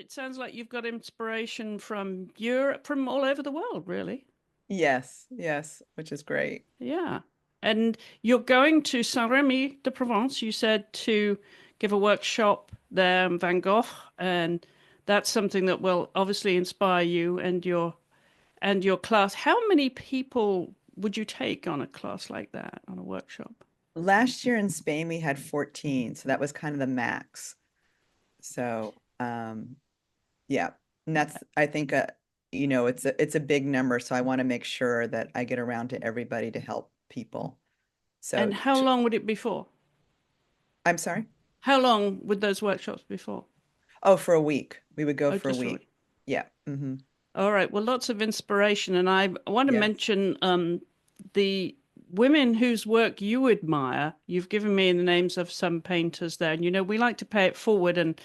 it sounds like you've got inspiration from Europe, from all over the world, really. Yes, yes, which is great. Yeah. And you're going to Saint-Rémy de Provence, you said, to give a workshop there in Van Gogh, and that's something that will obviously inspire you and your class. How many people would you take on a class like that, on a workshop? Last year in Spain, we had 14, so that was kind of the max. So, yeah, and that's I think it's a big number, so I want to make sure that I get around to everybody to help people. So, And how long would it be for? I'm sorry. How long would those workshops be for? Oh, for a week. We would go Oh, for a just for a week. week. Yeah. Hmm. All right. Well, lots of inspiration. And I want to Yes. mention the women whose work you admire. You've given me the names of some painters there. And, we like to pay it forward and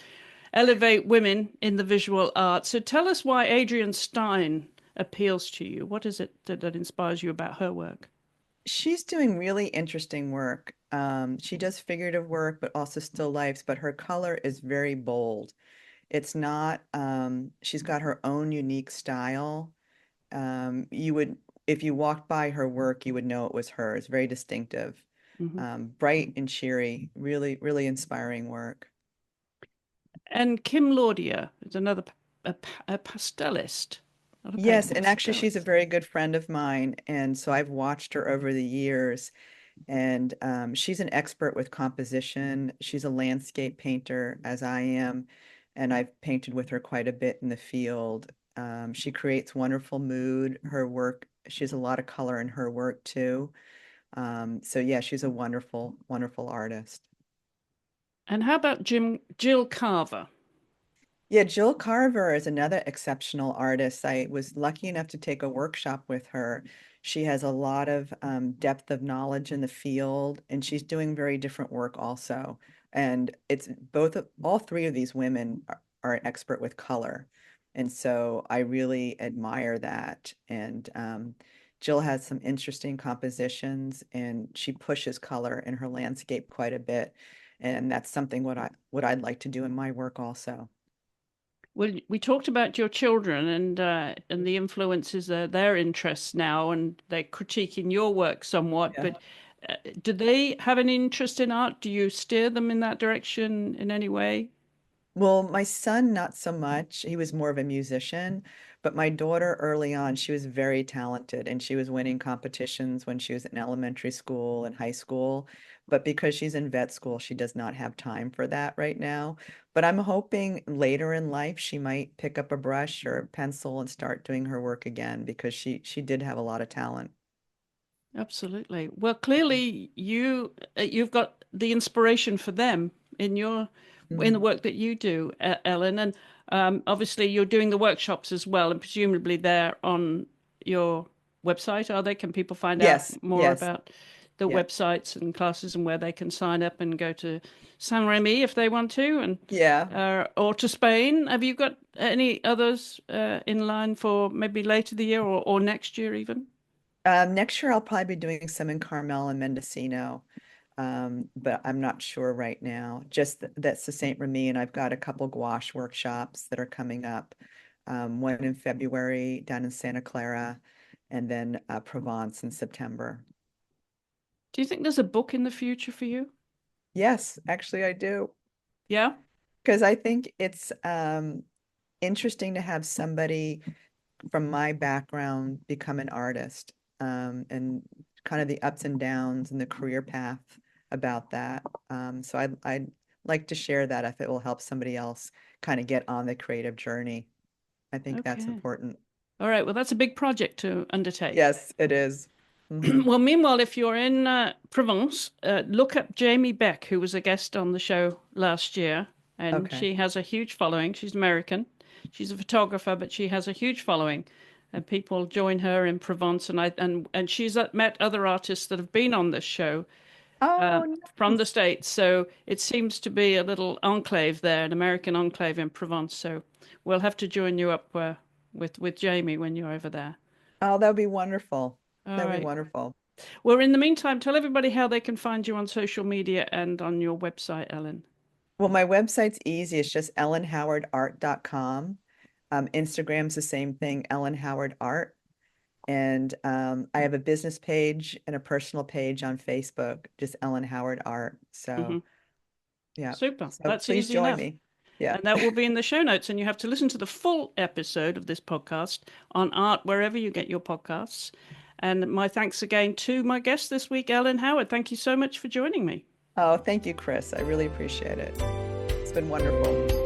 elevate women in the visual arts. So tell us why Adrienne Stein appeals to you. What is it that inspires you about her work? She's doing really interesting work. She does figurative work, but also still lifes, but her color is very bold. It's not, she's got her own unique style. You would, if you walked by her work, you would know it was her. It's very distinctive. Mhm. Bright and cheery, really, really inspiring work. And Kim Laudier is another a pastelist, not a painter, Yes, and actually she's a pastelist. very good friend of mine, and so I've watched her over the years, and she's an expert with composition. She's a landscape painter, as I am, and I've painted with her quite a bit in the field. She creates wonderful mood. Her work, she has a lot of color in her work too. So yeah, she's a wonderful, wonderful artist. And how about Jill Carver? Yeah, Jill Carver is another exceptional artist. I was lucky enough to take a workshop with her. She has a lot of depth of knowledge in the field, and she's doing very different work also. And it's all three of these women are an expert with color. And so I really admire that. And Jill has some interesting compositions, and she pushes color in her landscape quite a bit. And that's something what I'd like to do in my work also. Well, we talked about your children and the influences their interests now, and they're critiquing your work somewhat. Yeah. But do they have an interest in art? Do you steer them in that direction in any way? Well, my son, not so much. He was more of a musician, but my daughter early on, she was very talented and she was winning competitions when she was in elementary school and high school. But because she's in vet school, she does not have time for that right now. But I'm hoping later in life she might pick up a brush or a pencil and start doing her work again because she did have a lot of talent. Absolutely. Well, clearly you've got the inspiration for them in the Mhm. work that you do, Ellen, and obviously you're doing the workshops as well, and presumably they're on your website, are they? Can people find out Yes, more yes, about the yeah, websites and classes and where they can sign up and go to San Remi if they want to, and yeah. or to Spain? Have you got any others in line for maybe later the year or next year even? Next year I'll probably be doing some in Carmel and Mendocino. But I'm not sure right now. Just that's the Saint Remy, and I've got a couple gouache workshops that are coming up. One in February down in Santa Clara, and then Provence in September. Do you think there's a book in the future for you? Yes, actually I do. Yeah? Because I think it's interesting to have somebody from my background become an artist, and kind of the ups and downs and the career path about that. So I'd like to share that if it will help somebody else kind of get on the creative journey. I think that's Okay. important. All right. Well, that's a big project to undertake. Yes, it is. Hmm. Well, meanwhile, if you're in Provence, look up Jamie Beck, who was a guest on the show last year, and Okay. she has a huge following. She's American. She's a photographer, but she has a huge following, and people join her in Provence. And she's met other artists that have been on this show Oh, from the nice. States. So it seems to be a little enclave there, an American enclave in Provence. So we'll have to join you up with Jamie when you're over there. Oh, that would be wonderful. All That would be right. wonderful. Well, in the meantime, tell everybody how they can find you on social media and on your website, Ellen. Well, my website's easy. It's just ellenhowardart.com. Instagram's the same thing, Ellen Howard Art. And I have a business page and a personal page on Facebook, just Ellen Howard Art. So yeah. Super. So That's please easy join enough. me. Yeah. And that will be in the show notes. And you have to listen to the full episode of this podcast on art, wherever you get your podcasts. And my thanks again to my guest this week, Ellen Howard. Thank you so much for joining me. Oh, thank you, Chris. I really appreciate it. It's been wonderful.